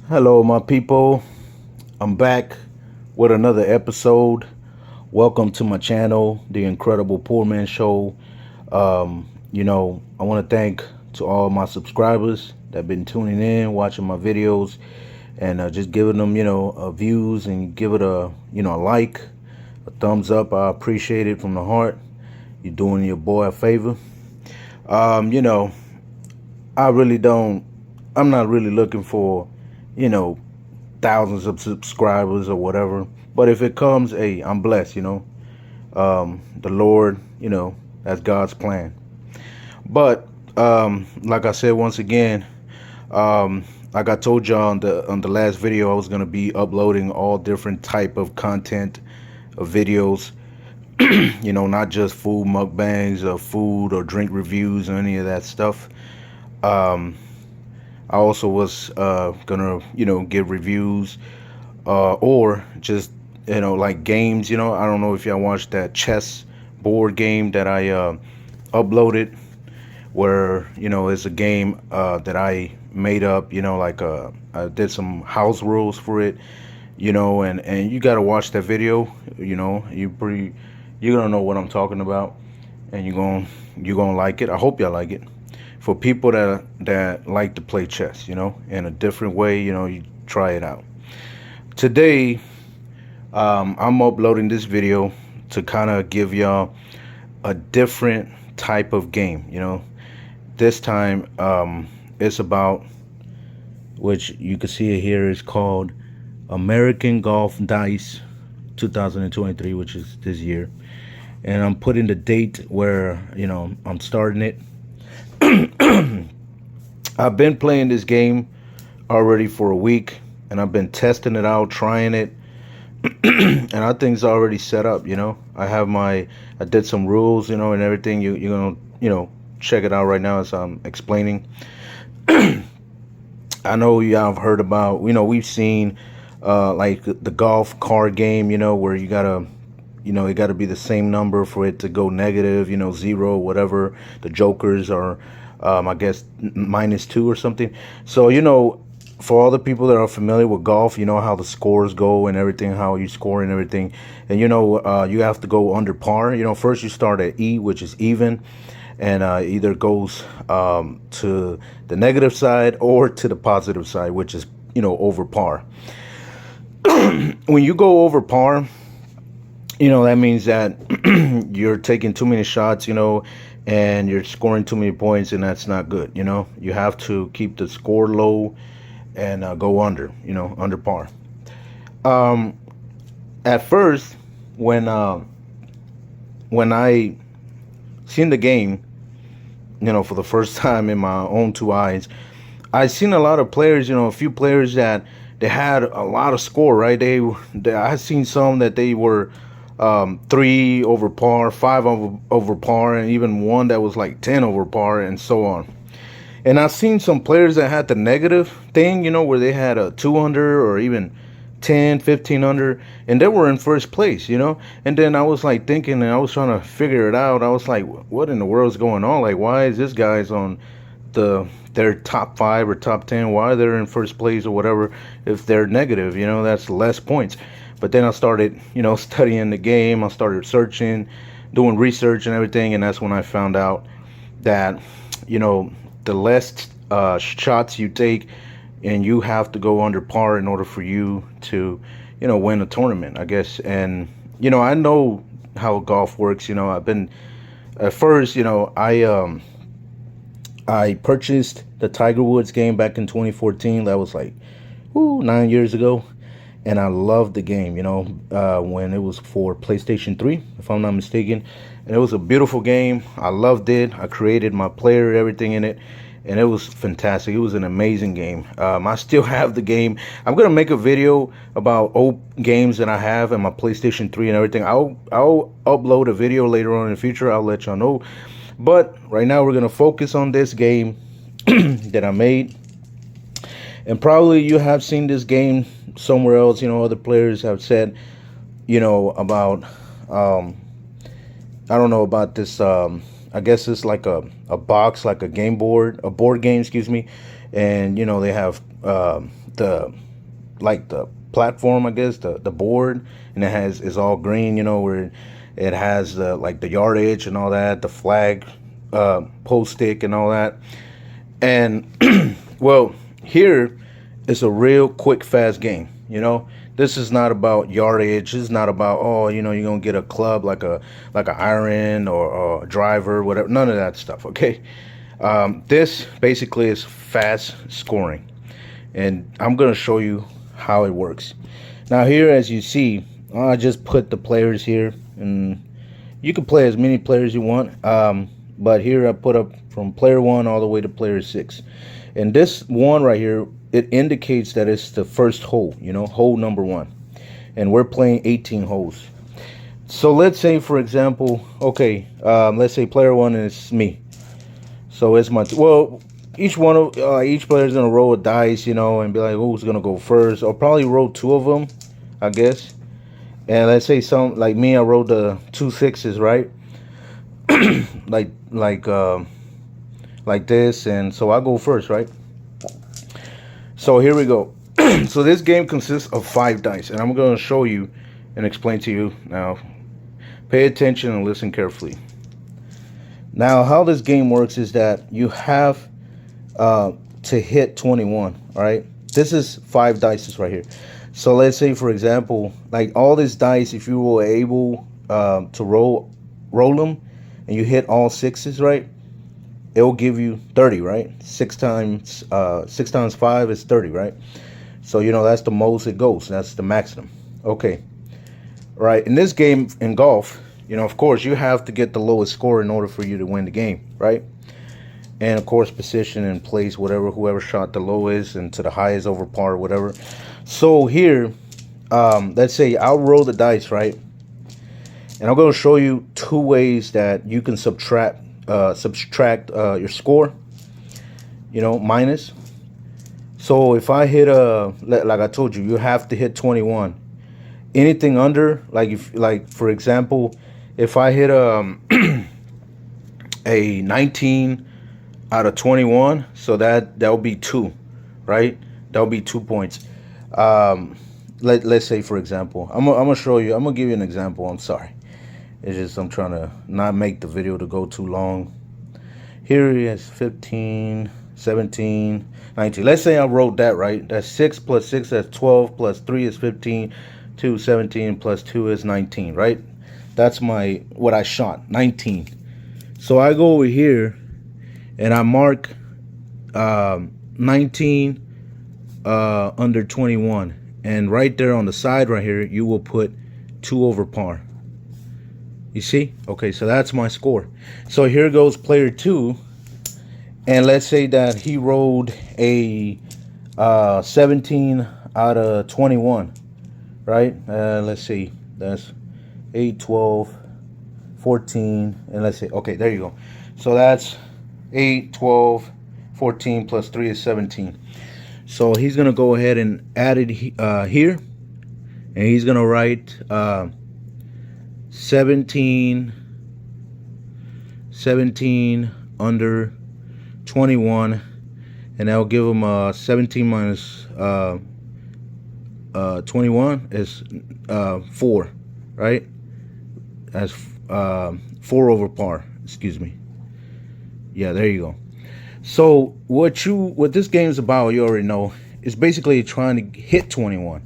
Hello, my people. I'm back with another episode. Welcome to my channel, The Incredible Poor Man Show. I want to thank to all my subscribers that have been tuning in, watching my videos, and just giving them, views and give it a like, a thumbs up. I appreciate it from the heart. You're doing your boy a favor. Um, you know, I really don't. I'm not really looking for, you know, thousands of subscribers or whatever. But if it comes, hey, I'm blessed, The Lord, that's God's plan. But like I said once again, like I told y'all on the last video, I was gonna be uploading all different type of content of videos, not just food mukbangs or food or drink reviews or any of that stuff. Um, I also was gonna, give reviews or just, like games. I don't know if y'all watched that chess board game that I uploaded, where it's a game that I made up. I did some house rules for it. And you gotta watch that video. You're gonna know what I'm talking about, and you're gonna like it. I hope y'all like it. For people that like to play chess, in a different way, you try it out. Today, I'm uploading this video to kind of give y'all a different type of game. This time, it's about, which you can see it here, is called American Golf Dice 2023, which is this year. And I'm putting the date where, I'm starting it. I've been playing this game already for a week, and I've been testing it out, trying it, and I think it's already set up. I did some rules, and everything. You're gonna, check it out right now as I'm explaining. I know y'all have heard about, we've seen like the golf card game, where you gotta, it gotta be the same number for it to go negative, zero, whatever. The jokers are, I guess, -2 or something. So, for all the people that are familiar with golf, you know how the scores go and everything, how you score and everything. And, you have to go under par. First you start at E, which is even, and either goes to the negative side or to the positive side, which is, over par. When you go over par, that means that you're taking too many shots, and you're scoring too many points, and that's not good. You have to keep the score low and go under, under par. At first, when I seen the game, for the first time in my own two eyes, I seen a lot of players, a few players that they had a lot of score, right? I seen some that they were 3 over par, 5 over par, and even one that was like 10 over par, and so on. And I've seen some players that had the negative thing, where they had a 2 under or even 10, 15 under, and they were in first place, And then I was like thinking, and I was trying to figure it out. I was like, what in the world is going on? Like, why is this guy's on their top 5 or top 10? Why they're in first place or whatever if they're negative? That's less points. But then I started, studying the game. I started searching, doing research and everything, and that's when I found out that, the less shots you take, and you have to go under par in order for you to, win a tournament, I guess. And, I know how golf works. I've been, at first, I purchased the Tiger Woods game back in 2014. That was like, 9 years ago. And I loved the game, when it was for PlayStation 3, if I'm not mistaken. And it was a beautiful game. I loved it. I created my player, everything in it. And it was fantastic. It was an amazing game. I still have the game. I'm going to make a video about old games that I have in my PlayStation 3 and everything. I'll upload a video later on in the future. I'll let y'all know. But right now we're going to focus on this game that I made. And probably you have seen this game somewhere else. Other players have said, about, I don't know about this, I guess it's like a box, like a board game, excuse me. And, they have the like the platform, I guess, the board, and it's all green, you know, where it has the like the yardage and all that, the flag post stick and all that. And well, here it's a real quick, fast game. You know, this is not about yardage. This is not about, oh, you know, you're gonna get a club like a iron or a driver, whatever. None of that stuff. Okay. This basically is fast scoring, and I'm gonna show you how it works. Now here, as you see, I just put the players here, and you can play as many players you want. But here I put up from player 1 all the way to player 6. And this one right here, it indicates that it's the first hole, you know, hole number 1. And we're playing 18 holes. So let's say, for example, okay, let's say player 1 is me. So it's my, well, each player is gonna roll a dice, you know, and be like, who's gonna go first? I'll probably roll 2 of them, I guess. And let's say some, like me, I rolled the 2 6s, right? like this, and so I go first, right? So here we go. So this game consists of 5 dice, and I'm going to show you and explain to you. Now pay attention and listen carefully. Now how this game works is that you have to hit 21. All right, this is 5 dice right here. So let's say, for example, like all these dice, if you were able to roll them and you hit all 6s, right, it will give you 30, right? 6 times 5 is 30, right? So, you know, that's the most it goes. That's the maximum. Okay. Right. In this game, in golf, you know, of course, you have to get the lowest score in order for you to win the game, right? And, of course, position and place, whoever shot the lowest and to the highest over par, whatever. So here, let's say I'll roll the dice, right? And I'm going to show you 2 ways that you can subtract your score, you know, minus. So if I hit like I told you, you have to hit 21. Anything under, like for example, if I hit a 19 out of 21, so that'll be 2, right? That'll be 2 points. Let's say, for example, I'm gonna show you. I'm gonna give you an example. I'm sorry. It's just I'm trying to not make the video to go too long. Here he is, 15, 17, 19. Let's say I wrote that, right? That's 6 plus 6, that's 12, plus 3 is 15, 2, 17, plus 2 is 19, right? That's what I shot, 19. So I go over here and I mark 19 under 21. And right there on the side right here, you will put 2 over par. You see? Okay, so that's my score. So here goes player 2. And let's say that he rolled a 17 out of 21. Right? Let's see. That's 8, 12, 14. And let's say, okay, there you go. So that's 8, 12, 14 plus 3 is 17. So he's going to go ahead and add it here. And he's going to write 17 under 21, and that'll give him 17 minus 21 is 4, right? That's 4 over par, excuse me. Yeah, there you go. So what this game is about, you already know, is basically trying to hit 21.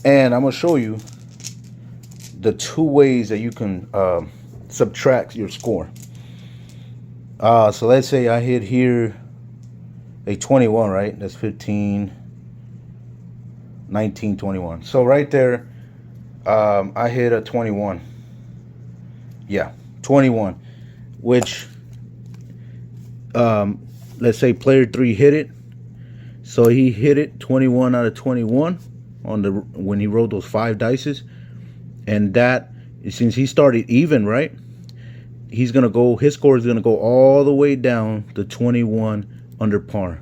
And I'm going to show you the 2 ways that you can subtract your score. So let's say I hit here a 21, right? That's 15, 19, 21. So right there, I hit a 21. Yeah, 21, which let's say player 3 hit it. So he hit it 21 out of 21 when he rolled those 5 dices. And that, since he started even, right, his score is gonna go all the way down to 21 under par.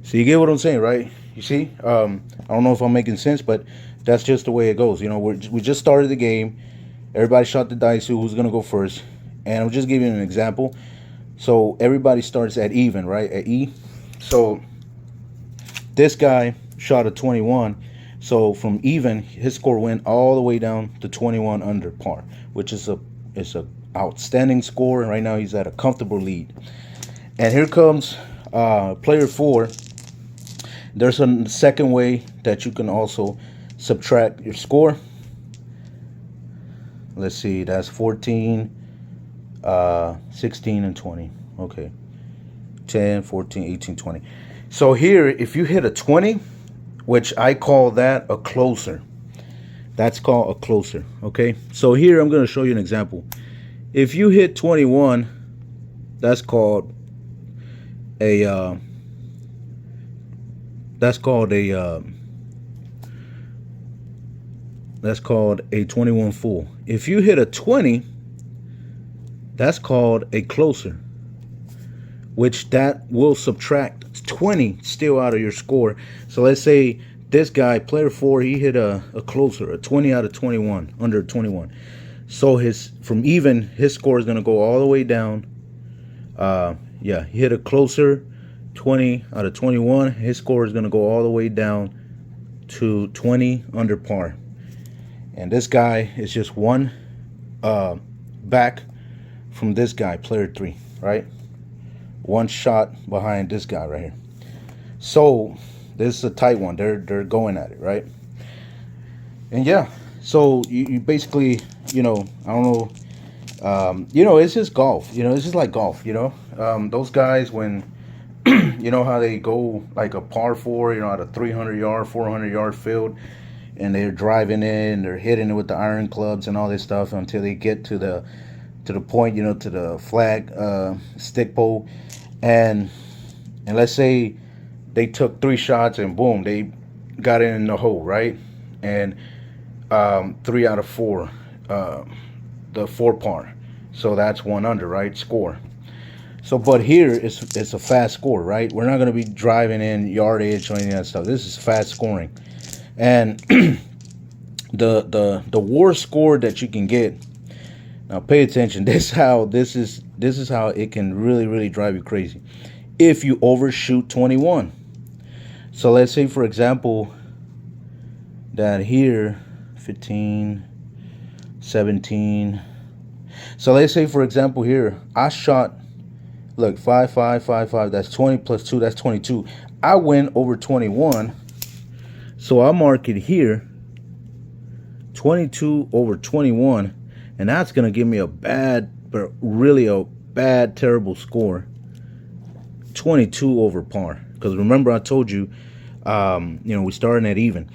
So you get what I'm saying, right? You see, I don't know if I'm making sense, but that's just the way it goes. You know, we just started the game. Everybody shot the dice who's gonna go first, and I'm just giving you an example. So everybody starts at even, right, at E. So this guy shot a 21. So from even, his score went all the way down to 21 under par, which is a outstanding score. And right now he's at a comfortable lead. And here comes player 4. There's a second way that you can also subtract your score. Let's see, that's 14, 16, and 20. Okay, 10, 14, 18, 20. So here, if you hit a 20, which I call that a closer. That's called a closer, okay? So here, I'm going to show you an example. If you hit 21, that's called a, that's called a 21 full. If you hit a 20, that's called a closer, which that will subtract 20 still out of your score. So let's say this guy, player 4, he hit a closer, a 20 out of 21, under 21. So from even, his score is going to go all the way down. Yeah, he hit a closer, 20 out of 21. His score is going to go all the way down to 20 under par. And this guy is just one back from this guy, player 3, right? One shot behind this guy right here. So this is a tight one. They're going at it, right? And yeah, so you basically, I don't know, it's just golf. It's just like golf. Those guys, when you know how they go like a par 4, at a 300-yard, 400-yard field, and they're driving in, they're hitting it with the iron clubs and all this stuff until they get to the point, to the flag stick pole, and let's say they took 3 shots and boom, they got in the hole, right? And 3 out of 4, the 4 par, so that's 1 under, right? Score. So, but here it's a fast score, right? We're not going to be driving in yardage or any of that stuff. This is fast scoring, and the worst score that you can get. Now, pay attention. This is how it can really drive you crazy if you overshoot 21. So let's say, for example, that here 15, 17. So let's say, for example, here I shot, look, 5, 5, 5, 5. That's 20 plus 2. That's 22. I went over 21. So I mark it here, 22 over 21. And that's going to give me a bad, but really a bad, terrible score. 22 over par. Because remember, I told you, we started at even.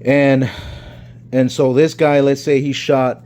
And so this guy, let's say he shot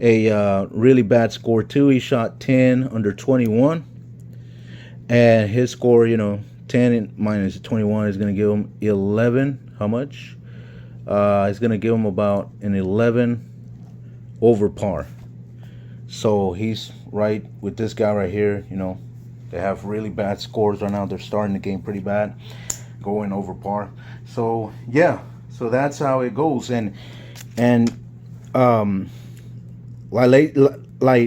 a really bad score too. He shot 10 under 21. And his score, 10 minus 21 is going to give him 11. How much? It's going to give him about an 11 over par. So he's right with this guy right here. They have really bad scores right now. They're starting the game pretty bad, going over par. So yeah, so that's how it goes. And like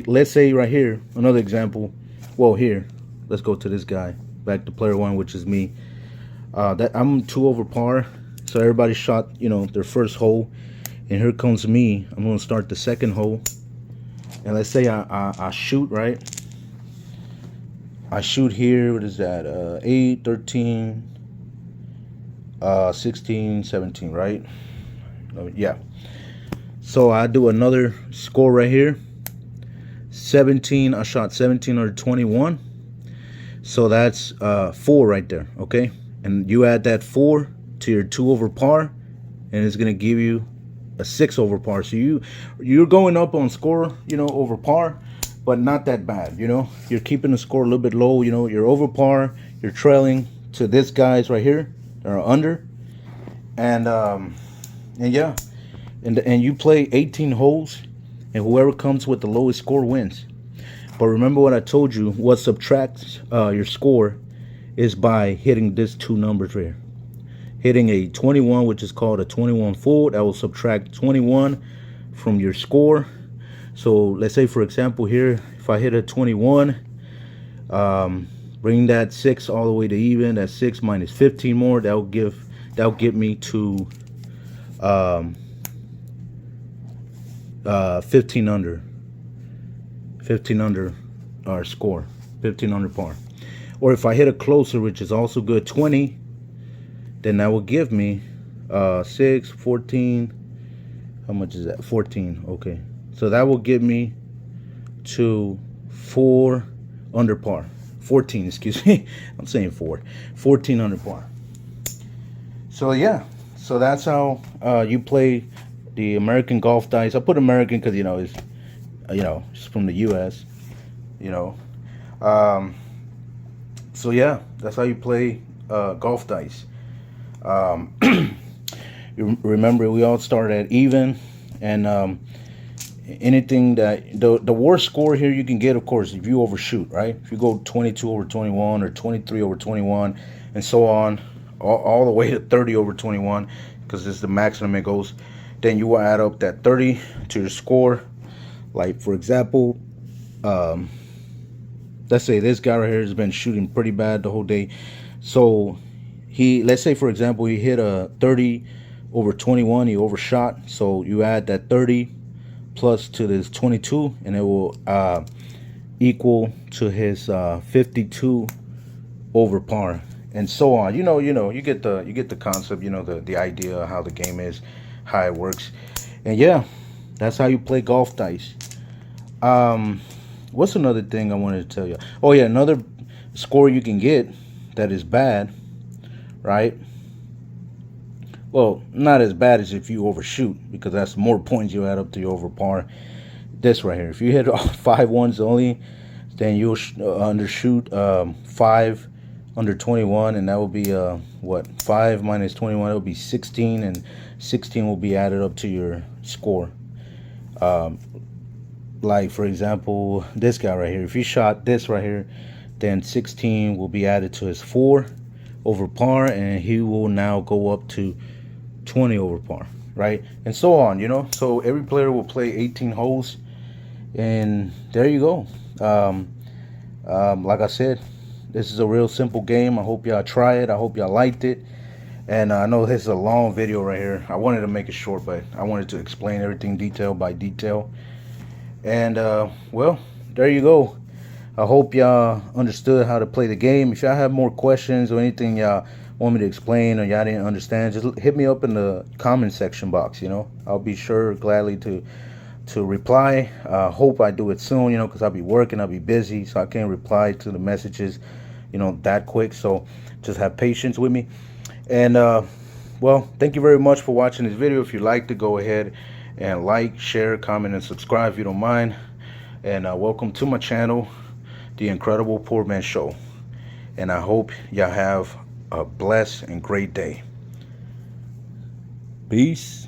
let's say right here, another example. Well, here, let's go to this guy, back to player 1, which is me. That I'm 2 over par. So everybody shot their first hole. And here comes me. I'm going to start the second hole. And let's say I shoot, right? I shoot here. What is that? 8, 13, 16, 17, right? Yeah. So I do another score right here. 17. I shot 17 under 21. So that's 4 right there, okay? And you add that 4 to your 2 over par. And it's going to give you a 6 over par. So you're going up on score, over par, but not that bad. You're keeping the score a little bit low. You're over par. You're trailing to this guys right here that are under, and yeah, and you play 18 holes, and whoever comes with the lowest score wins. But remember what I told you. What subtracts your score is by hitting these 2 numbers right here. Hitting a 21, which is called a 21 full, that will subtract 21 from your score. So let's say, for example, here, if I hit a 21, Bring that 6 all the way to even. That's 6 minus 15 more. That'll get me to 15 under. 15 under our score. 15 under par. Or if I hit a closer, which is also good, 20, then that will give me 6, 14. How much is that? 14. Okay. So that will get me to 4 under par. 14, excuse me. I'm saying 4. 14 under par. So yeah. So that's how you play the American golf dice. I put American because it's from the U.S. So yeah, that's how you play golf dice. You remember, we all start at even, and anything that the worst score here you can get, of course, if you overshoot, right? If you go 22 over 21 or 23 over 21 and so on, all the way to 30 over 21, because this is the maximum it goes, then you will add up that 30 to your score. Like, for example, let's say this guy right here has been shooting pretty bad the whole day. So let's say, for example, he hit a 30 over 21, he overshot. So you add that 30 plus to this 22, and it will equal to his 52 over par, and so on. You get the concept, the idea of how the game is, how it works. And yeah, that's how you play golf dice. What's another thing I wanted to tell you? Oh yeah, another score you can get that is bad, right? Well, not as bad as if you overshoot, because that's more points you add up to your over par. This right here, if you hit 5 ones only, then you'll undershoot 5 under 21, and that will be what, 5 minus 21, it will be 16, and 16 will be added up to your score. Like, for example, this guy right here, if he shot this right here, then 16 will be added to his 4 over par, and he will now go up to 20 over par, right? And so on, so every player will play 18 holes, and there you go. Like I said, this is a real simple game. I hope y'all try it. I hope y'all liked it. And I know this is a long video right here. I wanted to make it short, but I wanted to explain everything detail by detail. And well, there you go. I hope y'all understood how to play the game. If y'all have more questions or anything y'all want me to explain or y'all didn't understand, just hit me up in the comment section box. I'll be sure gladly to reply. Hope I do it soon, because I'll be working, I'll be busy, so I can't reply to the messages that quick. So just have patience with me. And well, thank you very much for watching this video. If you liked it, go ahead and like, share, comment, and subscribe if you don't mind. And welcome to my channel, The Incredible Poor Man Show. And I hope y'all have a blessed and great day. Peace.